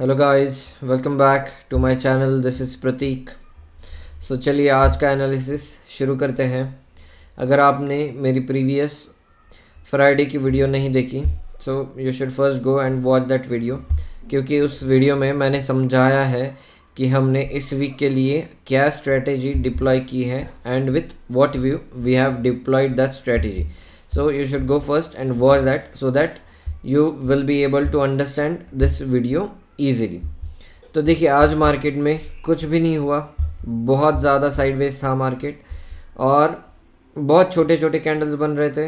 Hello guys, welcome back to my channel. This is Prateek. चलिए आज का एनालिसिस शुरू करते हैं। अगर आपने मेरी प्रीवियस फ्राइडे की वीडियो नहीं देखी सो you should first go and watch that video, क्योंकि उस वीडियो में मैंने समझाया है कि हमने इस वीक के लिए क्या स्ट्रेटेजी डिप्लॉय की है and with what view we have deployed that strategy. So you should go first and watch that so that you will be able to understand this video easily. तो देखिए आज market में कुछ भी नहीं हुआ, बहुत ज़्यादा साइडवेज था मार्केट और बहुत छोटे छोटे कैंडल्स बन रहे थे।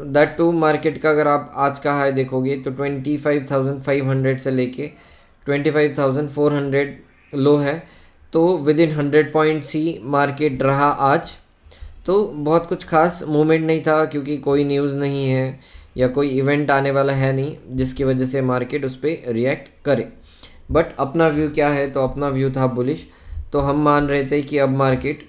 दैट टू मार्केट का अगर आप आज का हाई देखोगे तो 25,500 से लेके 25,400 लो है। तो with in 100 points he market रहा आज। तो बहुत कुछ खास मूवमेंट नहीं था, क्योंकि कोई न्यूज़ नहीं है या कोई इवेंट आने वाला है नहीं जिसकी वजह से मार्केट उस पर रिएक्ट करे। बट अपना व्यू क्या है, तो अपना व्यू था बुलिश। तो हम मान रहे थे कि अब मार्केट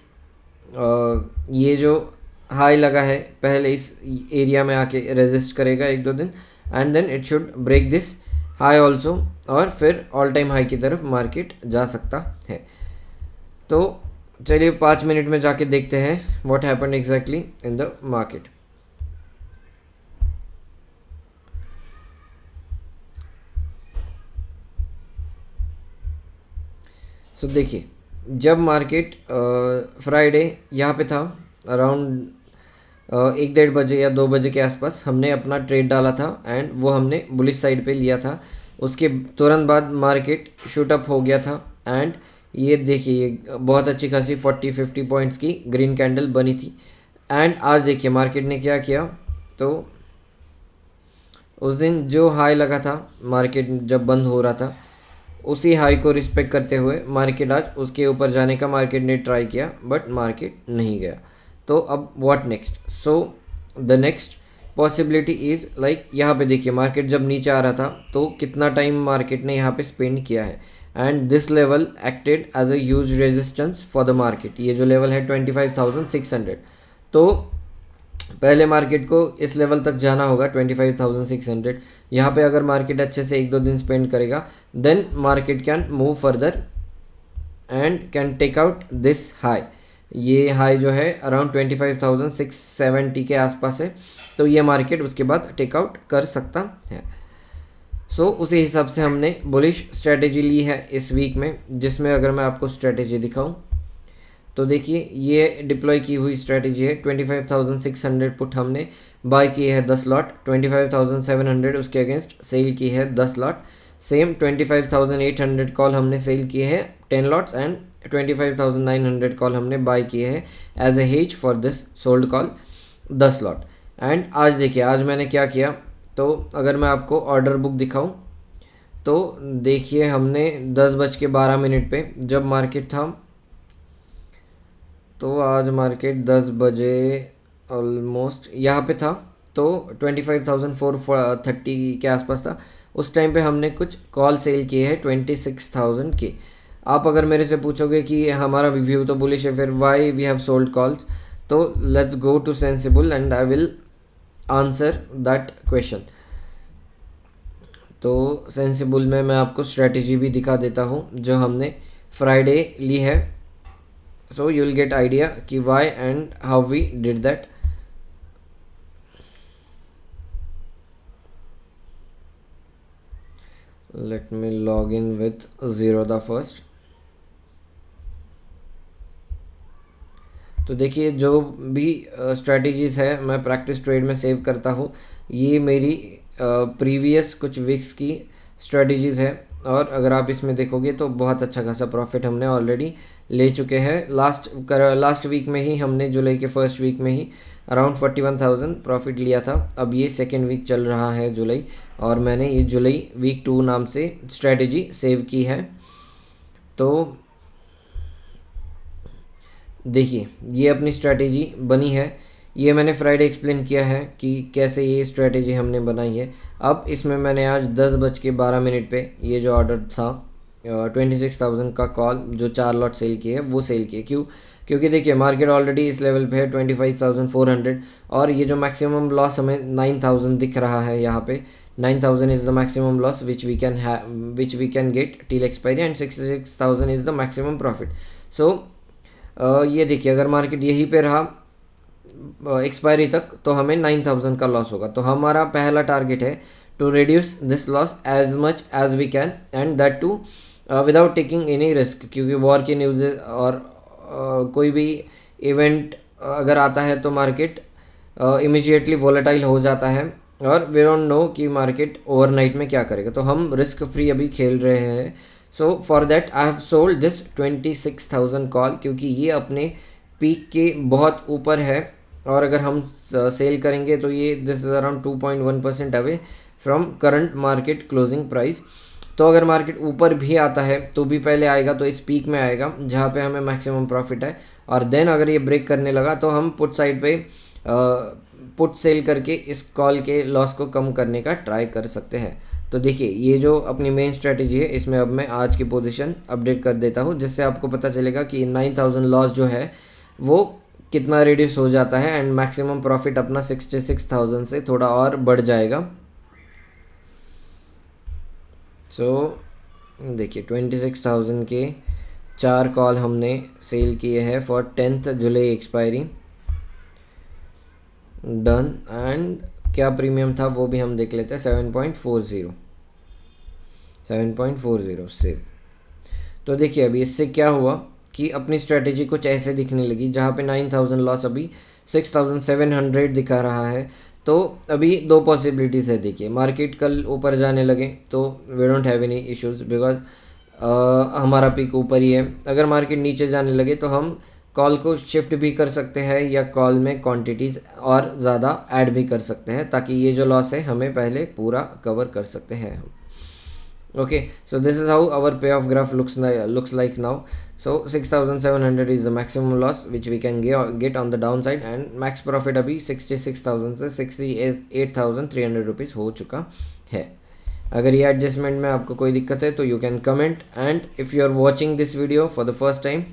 ये जो हाई लगा है पहले इस एरिया में आके रेजिस्ट करेगा एक दो दिन, and then it should break this high also, और फिर ऑल टाइम हाई की तरफ मार्केट जा सकता है। तो चलिए 5 मिनट में जाके देखते हैं what happened exactly in the market. So देखिए, जब मार्केट फ्राइडे यहाँ पे था अराउंड 1-1:30 या 2 बजे के आसपास हमने अपना ट्रेड डाला था एंड वो हमने बुलिश साइड पे लिया था। उसके तुरंत बाद मार्केट शूट अप हो गया था एंड ये देखिए ये बहुत अच्छी खासी 40-50 पॉइंट्स की ग्रीन कैंडल बनी थी। एंड आज देखिए मार्केट ने क्या किया, तो उस दिन जो हाई लगा था मार्केट जब बंद हो रहा था उसी हाई को रिस्पेक्ट करते हुए मार्केट आज उसके ऊपर जाने का मार्केट ने ट्राई किया, बट मार्केट नहीं गया। तो अब what next? So the next possibility is like यहाँ पे देखिए मार्केट जब नीचे आ रहा था तो कितना टाइम मार्केट ने यहाँ पे स्पेंड किया है, and this level acted as a huge resistance for the market. ये जो लेवल है 25,600, तो पहले मार्केट को इस लेवल तक जाना होगा 25,600। यहाँ पे अगर मार्केट अच्छे से एक दो दिन स्पेंड करेगा then market can move further and can take out this high. ये हाई जो है अराउंड 25,670 के आसपास है, तो ये मार्केट उसके बाद टेक आउट कर सकता है। सो उसी हिसाब से हमने बुलिश स्ट्रेटेजी ली है इस वीक में, जिसमें अगर मैं आपको स्ट्रेटेजी दिखाऊं तो देखिए ये डिप्लॉय की हुई स्ट्रेटेजी है। 25,600 पुट हमने बाय की है 10 लॉट, 25,700 उसके अगेंस्ट सेल की है 10 लॉट। सेम 25,800 कॉल हमने सेल की है 10 लॉट्स, एंड 25,900 कॉल हमने बाय की है as a hedge for this sold call 10 lot. And आज देखिए आज मैंने क्या किया, तो अगर मैं आपको ऑर्डर बुक दिखाऊं तो देखिए हमने 10:12 पे जब मार्केट था, तो आज मार्केट 10 बजे ऑलमोस्ट यहाँ पे था, तो 25,430 के आसपास था। उस टाइम पे हमने कुछ कॉल सेल किए हैं 26,000 के। आप अगर मेरे से पूछोगे कि हमारा व्यू तो बुलिश है, फिर why we have sold calls, तो let's go to Sensibull and I will answer that question. तो सेंसिबल में मैं आपको स्ट्रेटेजी भी दिखा देता हूँ जो हमने फ्राइडे ली है, so you will get idea कि why and how we did that. Let me log in with Zerodha first. तो देखिए जो भी स्ट्रेटजीज है मैं प्रैक्टिस ट्रेड में सेव करता हूँ, ये मेरी प्रीवियस कुछ वीक्स की स्ट्रेटजीज है, और अगर आप इसमें देखोगे तो बहुत अच्छा खासा प्रॉफिट हमने ऑलरेडी ले चुके हैं। लास्ट वीक में ही हमने जुलाई के फर्स्ट वीक में ही अराउंड 41,000 प्रॉफिट लिया था। अब ये सेकेंड वीक चल रहा है जुलाई, और मैंने ये जुलाई वीक 2 नाम से स्ट्रेटजी सेव की है। तो देखिए ये अपनी स्ट्रैटेजी बनी है, ये मैंने फ्राइडे एक्सप्लेन किया है कि कैसे ये स्ट्रैटेजी हमने बनाई है। अब इसमें मैंने आज 10:12 पे ये जो ऑर्डर था 26,000 का कॉल जो 4 लॉट सेल किए वो सेल किए। क्योंकि देखिए मार्केट ऑलरेडी इस लेवल पे है 25,400, और ये जो मैक्सिमम लॉस हमें 9,000 दिख रहा है यहाँ पे 9,000 is the maximum loss which we can have, which we can get till expiry, and 66,000 is the maximum profit. So ये देखिए अगर मार्केट यहीं पे रहा एक्सपायरी तक तो हमें 9,000 का लॉस होगा. तो हमारा पहला टारगेट है to reduce this loss as much as we can, and that too without taking any risk, क्योंकि वॉर की न्यूज़ और कोई भी इवेंट अगर आता है तो मार्केट इमीडिएटली वोलेटाइल हो जाता है और वी डोंट नो कि मार्केट ओवरनाइट में क्या करेगा. तो हम रिस्क फ्री अभी खेल रहे हैं. So for that I have sold this 26,000 call, क्योंकि ये अपने पीक के बहुत ऊपर है, और अगर हम सेल करेंगे तो ये this is around 2.1% away from current market closing price. तो अगर मार्केट ऊपर भी आता है तो भी पहले आएगा तो इस पीक में आएगा जहाँ पे हमें मैक्सिमम प्रॉफिट है, और देन अगर ये ब्रेक करने लगा तो हम पुट साइड पे पुट सेल करके इस कॉल के लॉस को कम करने का ट्राई कर सकते हैं. तो देखिए ये जो अपनी मेन स्ट्रेटजी है इसमें अब मैं आज की पोजीशन अपडेट कर देता हूँ, जिससे आपको पता चलेगा कि 9,000 लॉस जो है वो कितना रिड्यूस हो जाता है, एंड मैक्सिमम प्रॉफिट अपना 66,000 से थोड़ा और बढ़ जाएगा. सो देखिए 26,000 के 4 कॉल हमने सेल किए हैं for 10th July expiry, done. And क्या प्रीमियम था वो भी हम देख लेते हैं. 7.40 सेव. तो देखिए अभी इससे क्या हुआ कि अपनी स्ट्रेटेजी कुछ ऐसे दिखने लगी, जहाँ पे 9,000 लॉस अभी 6,700 दिखा रहा है. तो अभी दो पॉसिबिलिटीज़ है. देखिए मार्केट कल ऊपर जाने लगे तो we don't have any issues because हमारा पीक ऊपर ही है. अगर मार्केट नीचे जाने लगे तो हम कॉल को शिफ्ट भी कर सकते हैं या कॉल में क्वांटिटीज़ और ज़्यादा ऐड भी कर सकते हैं, ताकि ये जो लॉस है हमें पहले पूरा कवर कर सकते हैं हम. Okay, so this is how our payoff graph looks like now. So 6,700 is the maximum loss which we can get on the downside, and max profit अभी 66,000 से 68,300 रुपीज़ हो चुका है. अगर ये एडजस्टमेंट में आपको कोई दिक्कत है तो you can comment, and if you are watching this video for the first time,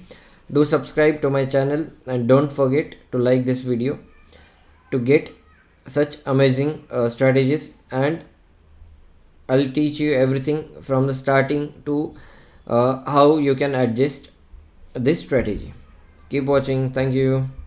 do subscribe to my channel and don't forget to like this video to get such amazing strategies, and I'll teach you everything from the starting to how you can adjust this strategy. Keep watching. Thank you.